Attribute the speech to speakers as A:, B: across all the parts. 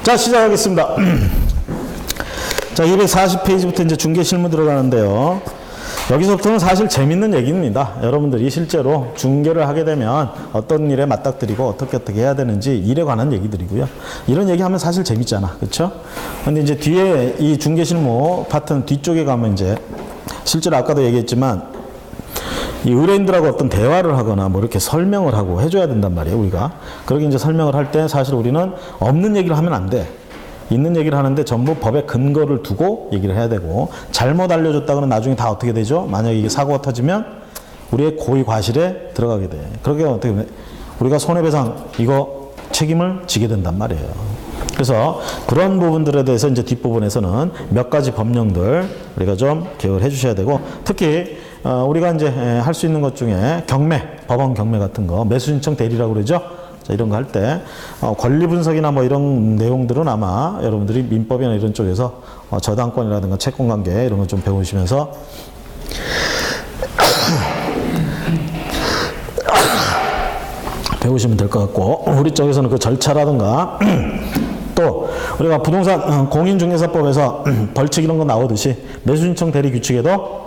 A: 자, 시작하겠습니다. 자, 240페이지부터 이제 중개 실무 들어가는데요. 여기서부터는 사실 재밌는 얘기입니다. 여러분들이 실제로 중개를 하게 되면 어떤 일에 맞닥뜨리고 어떻게 해야 되는지 일에 관한 얘기들이고요. 이런 얘기하면 사실 재밌잖아. 그렇죠? 근데 이제 뒤에 이 중개 실무 파트는 뒤쪽에 가면 이제 실제로 아까도 얘기했지만 이 의뢰인들하고 어떤 대화를 하거나 뭐 이렇게 설명을 하고 해줘야 된단 말이에요, 우리가. 그렇게 이제 설명을 할 때 사실 우리는 없는 얘기를 하면 안 돼. 있는 얘기를 하는데 전부 법의 근거를 두고 얘기를 해야 되고, 잘못 알려줬다고는 나중에 다 어떻게 되죠? 만약에 이게 사고가 터지면 우리의 고의 과실에 들어가게 돼. 그렇게 어떻게 우리가 손해배상 이거 책임을 지게 된단 말이에요. 그래서 그런 부분들에 대해서 이제 뒷부분에서는 몇 가지 법령들 우리가 좀 기억을 해 주셔야 되고, 특히 우리가 이제 할 수 있는 것 중에 경매, 법원 경매 같은 거, 매수신청 대리라고 그러죠. 자, 이런 거 할 때 권리 분석이나 뭐 이런 내용들은 아마 여러분들이 민법이나 이런 쪽에서 저당권이라든가 채권 관계 이런 거 좀 배우시면서 배우시면 될 것 같고, 우리 쪽에서는 그 절차라든가 또 우리가 부동산 공인중개사법에서 벌칙 이런 거 나오듯이 매수신청 대리 규칙에도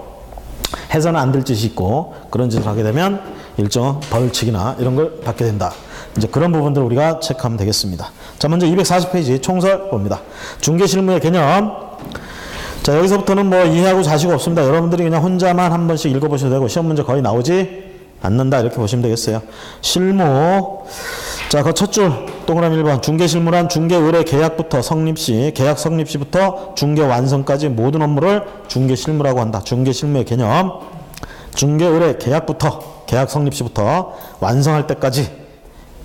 A: 해서는 안 될 짓이 있고, 그런 짓을 하게 되면 일정 벌칙이나 이런 걸 받게 된다. 이제 그런 부분들 우리가 체크하면 되겠습니다. 자, 먼저 240페이지 총설 봅니다. 중개실무의 개념. 자, 여기서부터는 뭐 이해하고 자시고 없습니다. 여러분들이 그냥 혼자만 한 번씩 읽어보셔도 되고, 시험 문제 거의 나오지 않는다 이렇게 보시면 되겠어요. 실무. 자, 그 첫 줄 동그라미 1번. 중개실무란 중개의뢰 계약부터 성립시, 계약 성립시부터 중개 완성까지 모든 업무를 중개실무라고 한다. 중개실무의 개념. 중개의뢰 계약부터, 계약 성립시부터 완성할 때까지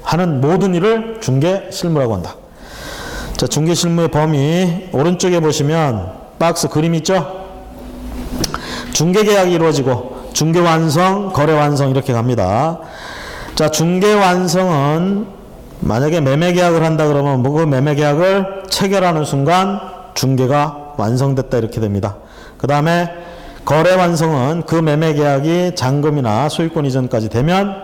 A: 하는 모든 일을 중개실무라고 한다. 자, 중개실무의 범위 오른쪽에 보시면 박스 그림 있죠? 중개계약이 이루어지고 중개완성, 거래완성 이렇게 갑니다. 자, 중개완성은 만약에 매매계약을 한다 그러면 그 매매계약을 체결하는 순간 중개가 완성됐다 이렇게 됩니다. 그 다음에 거래완성은 그 매매계약이 잔금이나 소유권 이전까지 되면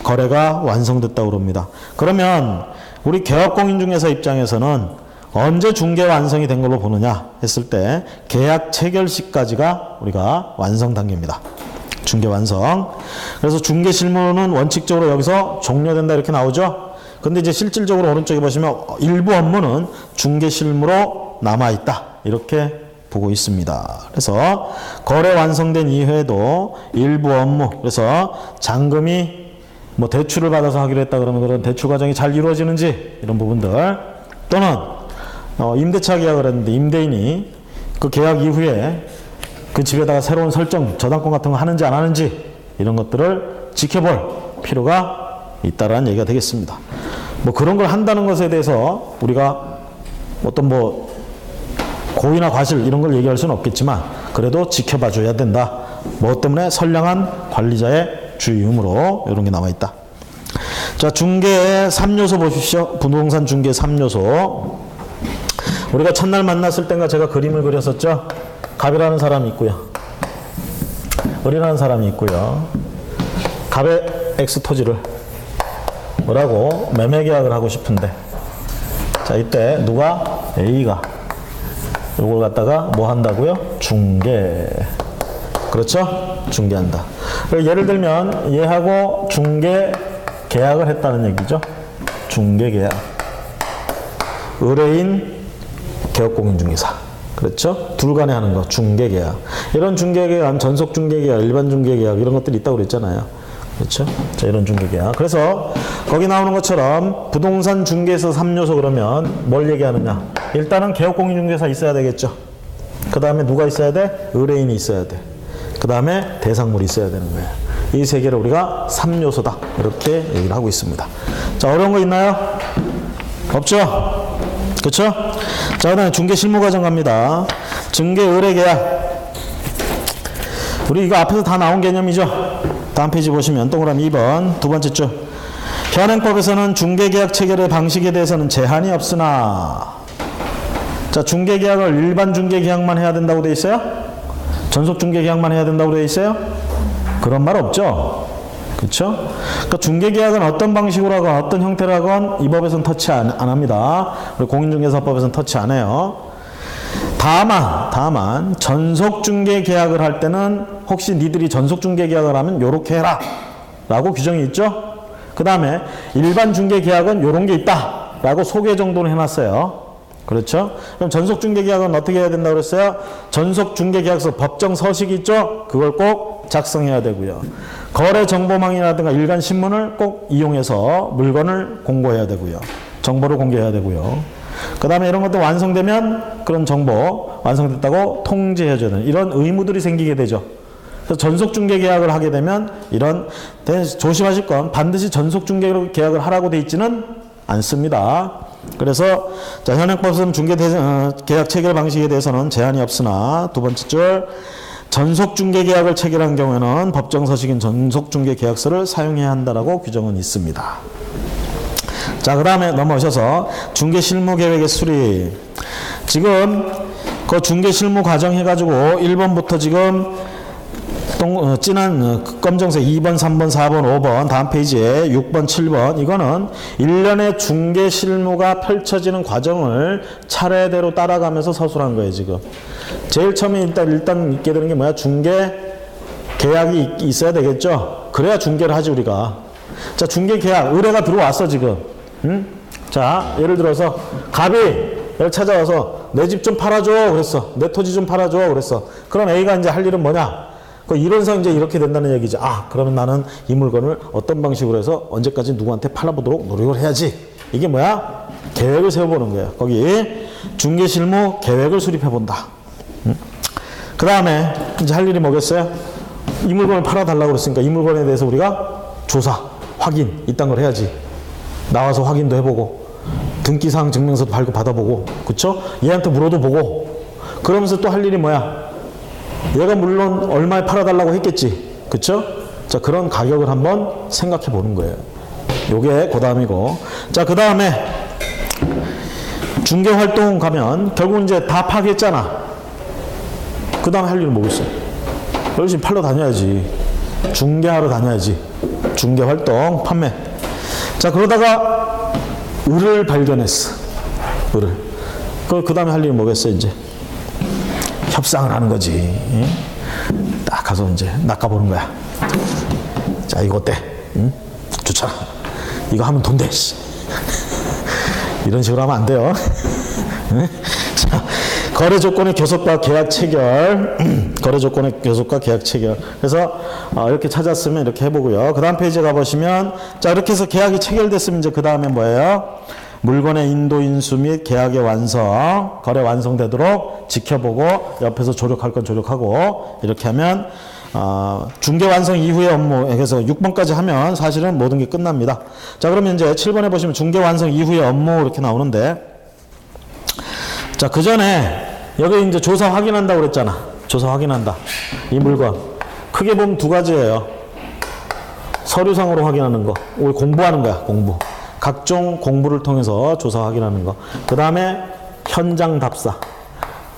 A: 거래가 완성됐다고 그럽니다. 그러면 우리 개업공인중개사 입장에서는 언제 중개 완성이 된 걸로 보느냐 했을 때 계약 체결 시까지가 우리가 완성 단계입니다. 중개 완성. 그래서 중개 실무는 원칙적으로 여기서 종료된다 이렇게 나오죠. 근데 이제 실질적으로 오른쪽에 보시면 일부 업무는 중개 실무로 남아있다 이렇게 보고 있습니다. 그래서 거래 완성된 이후에도 일부 업무, 그래서 잔금이 뭐 대출을 받아서 하기로 했다 그러면 그런 대출 과정이 잘 이루어지는지 이런 부분들, 또는 임대차 계약을 했는데 임대인이 그 계약 이후에 그 집에다가 새로운 설정, 저당권 같은 거 하는지 안 하는지 이런 것들을 지켜볼 필요가 있다라는 얘기가 되겠습니다. 뭐 그런 걸 한다는 것에 대해서 우리가 어떤 뭐 고의나 과실 이런 걸 얘기할 수는 없겠지만 그래도 지켜봐 줘야 된다. 뭐 때문에 선량한 관리자의 주의음으로 이런 게 남아 있다. 자, 중개의 3요소 보십시오. 부동산 중개 3요소. 우리가 첫날 만났을 땐가 제가 그림을 그렸었죠. 갑이라는 사람이 있고요. 을이라는 사람이 있고요. 갑의 X 토지를 뭐라고 매매 계약을 하고 싶은데, 자, 이때 누가 A가 이걸 갖다가 뭐 한다고요? 중개. 그렇죠? 중개한다. 예를 들면 얘하고 중개 계약을 했다는 얘기죠. 중개 계약. 의뢰인, 개업공인중개사. 그렇죠? 둘 간에 하는 거 중개 계약. 이런 중개 계약, 전속 중개 계약, 일반 중개 계약 이런 것들이 있다고 그랬잖아요. 그렇죠? 자, 이런 중개 계약. 그래서 거기 나오는 것처럼 부동산 중개에서 3요소 그러면 뭘 얘기하느냐? 일단은 개업공인중개사 있어야 되겠죠. 그 다음에 누가 있어야 돼? 의뢰인이 있어야 돼. 그 다음에 대상물이 있어야 되는 거예요. 이 세 개를 우리가 3요소다 이렇게 얘기를 하고 있습니다. 자, 어려운 거 있나요? 없죠? 그렇죠? 자, 그 다음에 중개 실무 과정 갑니다. 중개 의뢰 계약. 우리 이거 앞에서 다 나온 개념이죠? 다음 페이지 보시면 동그라미 2번 두 번째 줄. 현행법에서는 중개 계약 체결의 방식에 대해서는 제한이 없으나, 자, 중개 계약을 일반 중개 계약만 해야 된다고 돼 있어요? 전속 중개 계약만 해야 된다고 돼 있어요? 그런 말 없죠? 그렇죠? 그러니까 중개계약은 어떤 방식으로 하건 어떤 형태로 하건 이 법에서는 터치 안 합니다. 우리 공인중개사법에서는 터치 안 해요. 다만 전속중개계약을 할 때는 혹시 니들이 전속중개계약을 하면 요렇게 해라 라고 규정이 있죠. 그 다음에 일반 중개계약은 요런 게 있다 라고 소개 정도는 해놨어요. 그렇죠? 그럼 전속중개계약은 어떻게 해야 된다고 그랬어요? 전속중개계약서 법정 서식이 있죠? 그걸 꼭 작성해야 되고요. 거래정보망이라든가 일간신문을 꼭 이용해서 물건을 공고해야 되고요. 정보를 공개해야 되고요. 그 다음에 이런 것도 완성되면 그런 정보 완성됐다고 통지해줘야 되는 이런 의무들이 생기게 되죠. 그래서 전속중개계약을 하게 되면 이런, 조심하실 건 반드시 전속중개계약을 하라고 돼 있지는 않습니다. 그래서 자, 현행법상 중개계약 체결 방식에 대해서는 제한이 없으나 두 번째 줄 전속중개계약을 체결한 경우에는 법정서식인 전속중개계약서를 사용해야 한다라고 규정은 있습니다. 자, 그 다음에 넘어오셔서 중개실무계획의 수립. 지금 그 중개실무 과정 해가지고 1번부터 지금 진한 검정색 2번, 3번, 4번, 5번 다음 페이지에 6번, 7번 이거는 일련의 중개 실무가 펼쳐지는 과정을 차례대로 따라가면서 서술한 거예요. 지금 제일 처음에 일단 있게 되는 게 뭐야? 중개 계약이 있어야 되겠죠. 그래야 중개를 하지 우리가. 자, 중개 계약 의뢰가 들어왔어 지금. 자, 예를 들어서 갑이 를 찾아와서 내 집 좀 팔아줘 그랬어. 내 토지 좀 팔아줘 그랬어. 그럼 A가 이제 할 일은 뭐냐? 그 이론상 이제 이렇게 된다는 얘기죠. 아, 그러면 나는 이 물건을 어떤 방식으로 해서 언제까지 누구한테 팔아보도록 노력을 해야지. 이게 뭐야? 계획을 세워보는 거예요. 거기 중개실무 계획을 수립해본다. 그 다음에 이제 할 일이 뭐겠어요? 이 물건을 팔아달라고 그랬으니까 이 물건에 대해서 우리가 조사, 확인 이딴 걸 해야지. 나와서 확인도 해보고 등기사항 증명서도 발급받아보고 그쵸? 얘한테 물어도 보고 그러면서 또 할 일이 뭐야? 얘가 물론 얼마에 팔아달라고 했겠지. 그쵸? 자, 그런 가격을 한번 생각해 보는 거예요. 요게 그 다음이고. 자, 그 다음에 중개활동 가면 결국 이제 다 파악했잖아. 그 다음에 할 일은 뭐겠어? 열심히 팔러 다녀야지. 중개하러 다녀야지. 중개활동, 판매. 자, 그러다가 을을 발견했어. 을을. 그 다음에 할 일은 뭐겠어, 이제? 협상을 하는 거지. 딱 가서 이제 낚아보는 거야. 자, 이거 어때? 응? 좋잖아. 이거 하면 돈 돼. 이런 식으로 하면 안 돼요. 자, 거래 조건의 교섭과 계약 체결. 거래 조건의 교섭과 계약 체결. 그래서 이렇게 찾았으면 이렇게 해보고요. 그 다음 페이지에 가보시면 자, 이렇게 해서 계약이 체결됐으면 이제 그 다음에 뭐예요? 물건의 인도 인수 및 계약의 완성, 거래 완성되도록 지켜보고 옆에서 조력할 건 조력하고 이렇게 하면 중개 완성 이후의 업무 그래서 6번까지 하면 사실은 모든 게 끝납니다. 자, 그러면 이제 7번에 보시면 중개 완성 이후의 업무 이렇게 나오는데 자, 그 전에 여기 이제 조사 확인한다고 그랬잖아. 조사 확인한다. 이 물건 크게 보면 두 가지예요. 서류상으로 확인하는 거, 우리 공부하는 거야. 공부. 각종 공부를 통해서 조사 확인하는 거. 그 다음에 현장 답사.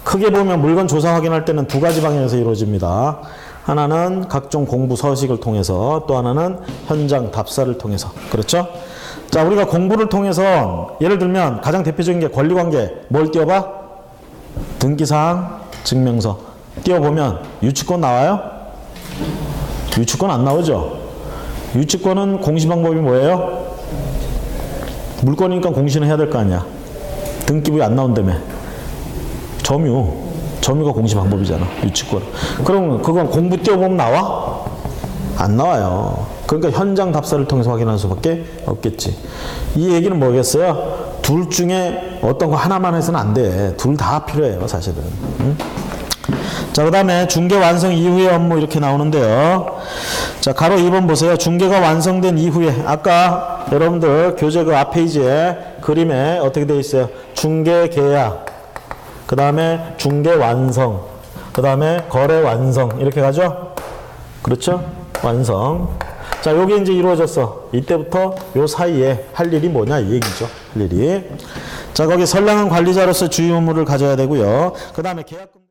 A: 크게 보면 물건 조사 확인할 때는 두 가지 방향에서 이루어집니다. 하나는 각종 공부 서식을 통해서 또 하나는 현장 답사를 통해서. 그렇죠? 자, 우리가 공부를 통해서 예를 들면 가장 대표적인 게 권리관계. 뭘 띄워봐? 등기사항, 증명서. 띄워보면 유치권 나와요? 유치권 안 나오죠? 유치권은 공시 방법이 뭐예요? 물건이니까 공시는 해야 될 거 아니야. 등기부에 안 나온다며. 점유가 공시 방법이잖아. 유치권. 그럼 그건 공부 띄워보면 나와? 안 나와요. 그러니까 현장 답사를 통해서 확인할 수밖에 없겠지. 이 얘기는 뭐겠어요? 둘 중에 어떤 거 하나만 해서는 안 돼. 둘 다 필요해요, 사실은. 응? 자, 그 다음에 중개 완성 이후의 업무 이렇게 나오는데요. 자, 가로 2번 보세요. 중개가 완성된 이후에 아까 여러분들 교재 그 앞 페이지에 그림에 어떻게 되어 있어요? 중개 계약, 그 다음에 중개 완성, 그 다음에 거래 완성 이렇게 가죠? 그렇죠? 완성. 자, 요게 이제 이루어졌어. 이때부터 요 사이에 할 일이 뭐냐 이 얘기죠. 할 일이. 자, 거기 선량한 관리자로서 주요 의무를 가져야 되고요. 그 다음에 계약금